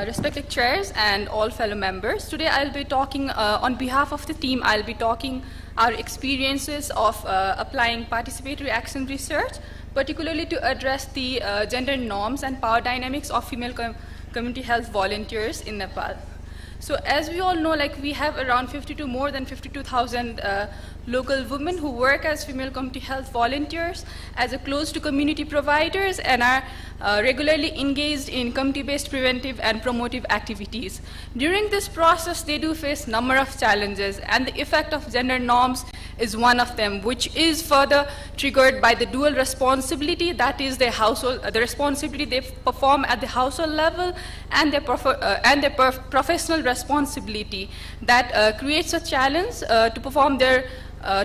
respected chairs and all fellow members. Today I'll be talking on behalf of the team. I'll be talking our experiences of applying participatory action research, particularly to address the gender norms and power dynamics of female community health volunteers in Nepal. So as we all know, like we have around more than 52,000 local women who work as female community health volunteers, as a close to community providers, and are regularly engaged in community-based preventive and promotive activities. During this process, they do face a number of challenges, and the effect of gender norms is one of them, which is further triggered by the dual responsibility, that is their household, the responsibility they perform at the household level, and their professional responsibility that creates a challenge to perform their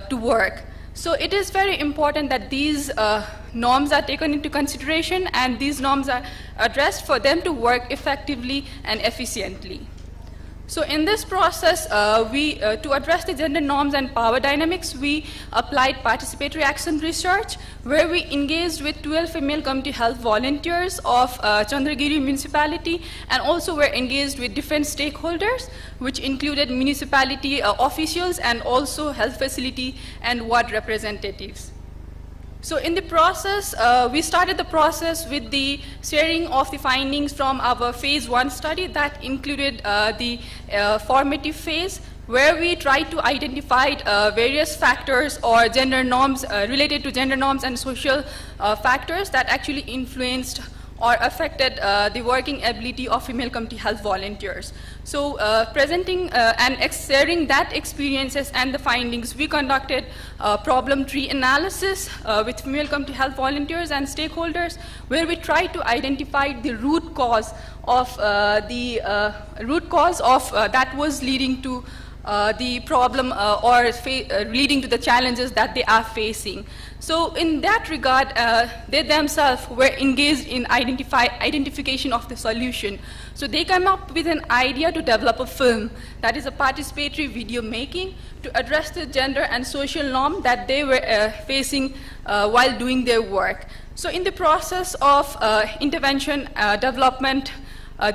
to work. So it is very important that these norms are taken into consideration and these norms are addressed for them to work effectively and efficiently. So in this process, to address the gender norms and power dynamics, we applied participatory action research, where we engaged with 12 female community health volunteers of Chandragiri municipality, and also were engaged with different stakeholders, which included municipality officials and also health facility and ward representatives. So in the process, we started the process with the sharing of the findings from our phase 1 study that included the formative phase, where we tried to identify various factors or gender norms related to gender norms and social factors that actually influenced or affected the working ability of female community health volunteers. So presenting and sharing that experiences and the findings, we conducted problem tree analysis with female community health volunteers and stakeholders, where we tried to identify the root cause of that was leading to the problem or leading to the challenges that they are facing. So in that regard, they themselves were engaged in identification of the solution. So they came up with an idea to develop a film, that is a participatory video making, to address the gender and social norm that they were facing while doing their work. So in the process of intervention development,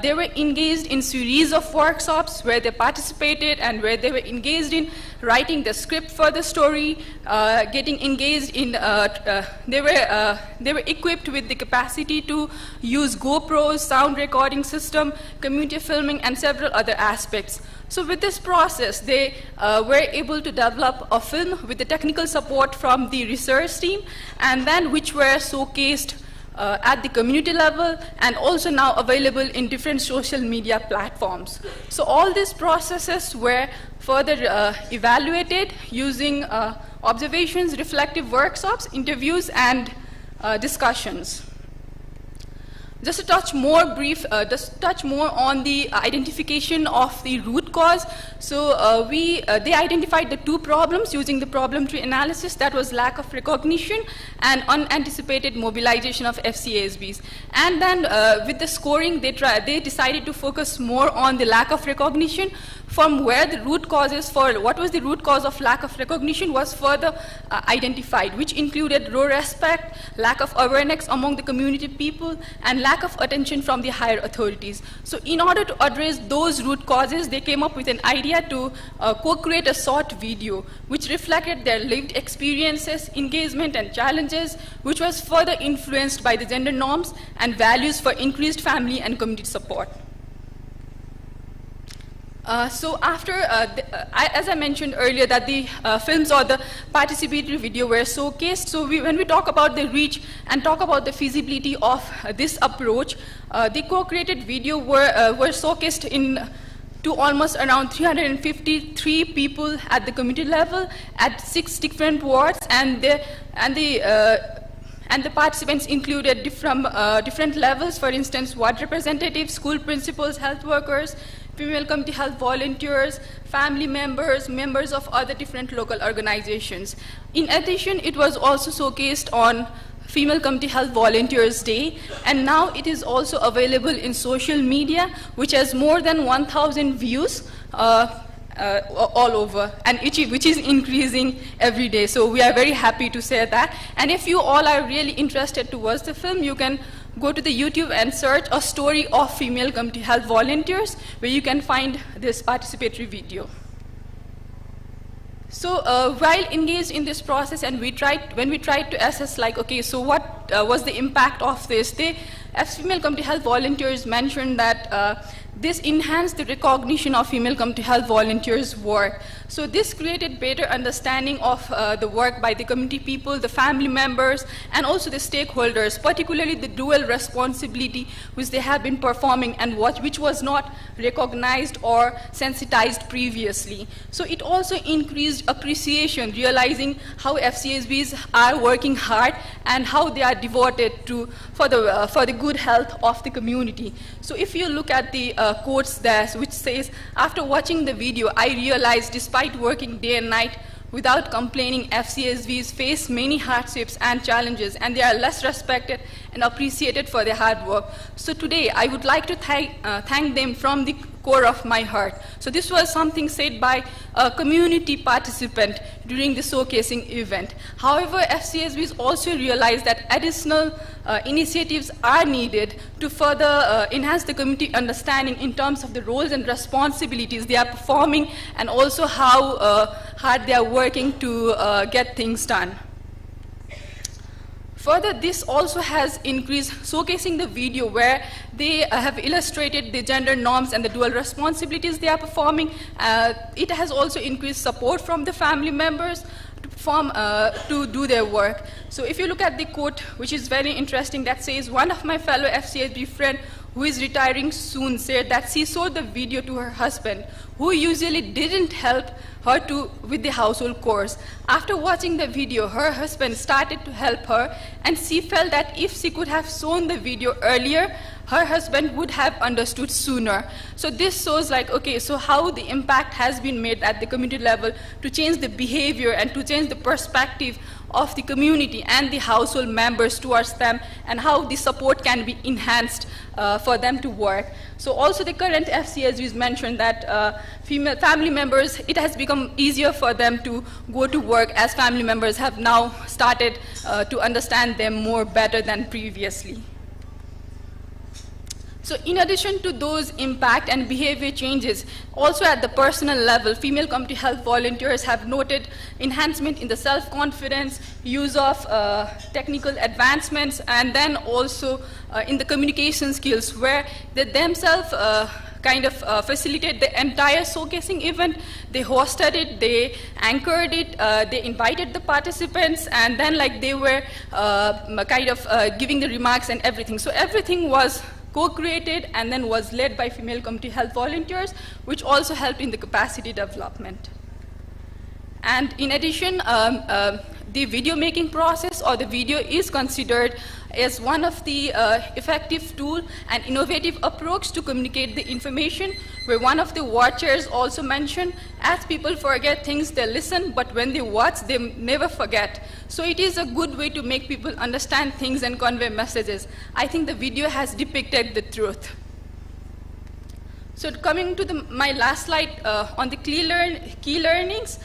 they were engaged in series of workshops where they participated and where they were engaged in writing the script for the story, getting engaged in, they were equipped with the capacity to use GoPros, sound recording system, community filming, and several other aspects. So with this process, they were able to develop a film with the technical support from the research team, and then which were showcased at the community level and also now available in different social media platforms. So all these processes were further evaluated using observations, reflective workshops, interviews, and discussions. Just to touch more on the identification of the root cause. So they identified the two problems using the problem tree analysis, that was lack of recognition and unanticipated mobilization of FCASBs. And then with the scoring, they decided to focus more on the lack of recognition, from where the root causes for what was the root cause of lack of recognition was further identified, which included low respect, lack of awareness among the community people, and lack of attention from the higher authorities. So in order to address those root causes, they came up with an idea to co-create a short video which reflected their lived experiences, engagement, and challenges, which was further influenced by the gender norms and values for increased family and community support. So after, as I mentioned earlier, that the films or the participatory video were showcased. So when we talk about the reach and talk about the feasibility of this approach, the co-created video were showcased to almost around 353 people at the community level at 6 different wards, and the participants included different levels, for instance, ward representatives, school principals, health workers, female community health volunteers, family members, members of other different local organizations. In addition, it was also showcased on Female Community Health Volunteers Day, and now it is also available in social media, which has more than 1,000 views all over, and which is increasing every day. So we are very happy to say that. And if you all are really interested to watch the film, you can go to the YouTube and search a story of female community health volunteers, where you can find this participatory video. So while engaged in this process, and when we tried to assess, like, okay, so what was the impact of this, as female community health volunteers mentioned that this enhanced the recognition of female community health volunteers' work. So this created better understanding of the work by the community people, the family members, and also the stakeholders, particularly the dual responsibility which they have been performing and which was not recognized or sensitized previously. So it also increased appreciation, realizing how FCSBs are working hard and how they are devoted for the good health of the community. So if you look at the quotes there, which says, after watching the video, I realized despite working day and night without complaining, FCSVs face many hardships and challenges, and they are less respected and appreciated for their hard work. So today, I would like to thank them from the core of my heart. So this was something said by a community participant during the showcasing event. However, FCSVs also realized that additional initiatives are needed to further enhance the community understanding in terms of the roles and responsibilities they are performing, and also how hard they are working to get things done. Further, this also has increased showcasing the video where they have illustrated the gender norms and the dual responsibilities they are performing. It has also increased support from the family members to do their work. So if you look at the quote, which is very interesting, that says, one of my fellow FCSB friend who is retiring soon said that she showed the video to her husband, who usually didn't help her with the household chores. After watching the video, her husband started to help her, and she felt that if she could have shown the video earlier, her husband would have understood sooner. So this shows, like, okay, so how the impact has been made at the community level to change the behavior and to change the perspective of the community and the household members towards them, and how the support can be enhanced for them to work. So also the current FCSVs mentioned that female family members, it has become easier for them to go to work, as family members have now started to understand them more better than previously. So in addition to those impact and behavior changes, also at the personal level, female community health volunteers have noted enhancement in the self-confidence, use of technical advancements, and then also in the communication skills, where they themselves kind of facilitate the entire showcasing event. They hosted it, they anchored it, they invited the participants, and then like they were kind of giving the remarks and everything. So everything was co-created and then was led by female community health volunteers, which also helped in the capacity development. And in addition, the video making process or the video is considered as one of the effective tool and innovative approach to communicate the information, where one of the watchers also mentioned, as people forget things, they listen, but when they watch, they never forget. So it is a good way to make people understand things and convey messages. I think the video has depicted the truth. So coming to my last slide on the key learnings.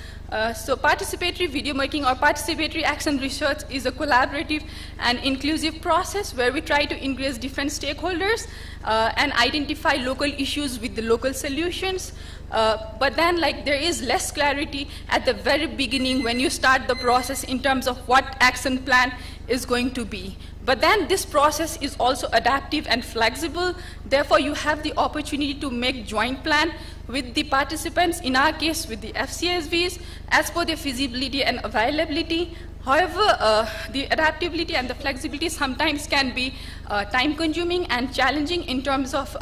So participatory video making or participatory action research is a collaborative and inclusive process where we try to engage different stakeholders and identify local issues with the local solutions. But then there is less clarity at the very beginning when you start the process in terms of what action plan is going to be. But then this process is also adaptive and flexible. Therefore, you have the opportunity to make joint plan with the participants, in our case with the FCSVs, as per their feasibility and availability. However, the adaptability and the flexibility sometimes can be time-consuming and challenging in terms of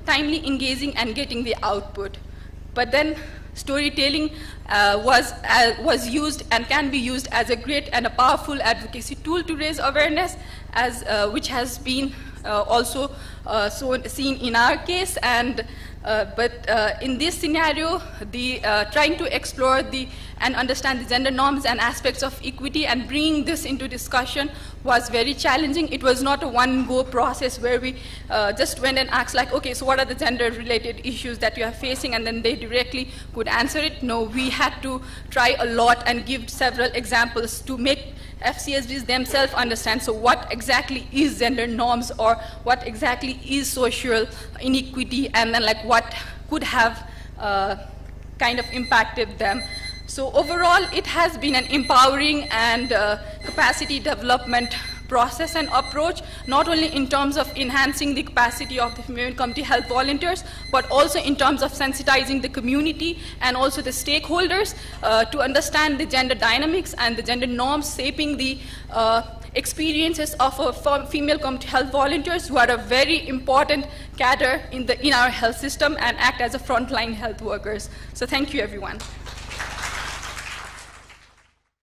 timely engaging and getting the output. But then storytelling was used and can be used as a great and a powerful advocacy tool to raise awareness, which has been also seen in our case. And but in this scenario, trying to explore and understand the gender norms and aspects of equity and bringing this into discussion was very challenging. It was not a one-go process where we just went and asked, like, okay, so what are the gender-related issues that you are facing, and then they directly could answer it. No, we had to try a lot and give several examples to make FCSBs themselves understand, so what exactly is gender norms, or what exactly is social inequity, and then like what could have kind of impacted them. So overall, it has been an empowering and capacity development process and approach, not only in terms of enhancing the capacity of the women community health volunteers, but also in terms of sensitizing the community and also the stakeholders to understand the gender dynamics and the gender norms shaping the experiences of female community health volunteers, who are a very important cadre in our health system and act as a frontline health workers. So thank you, everyone.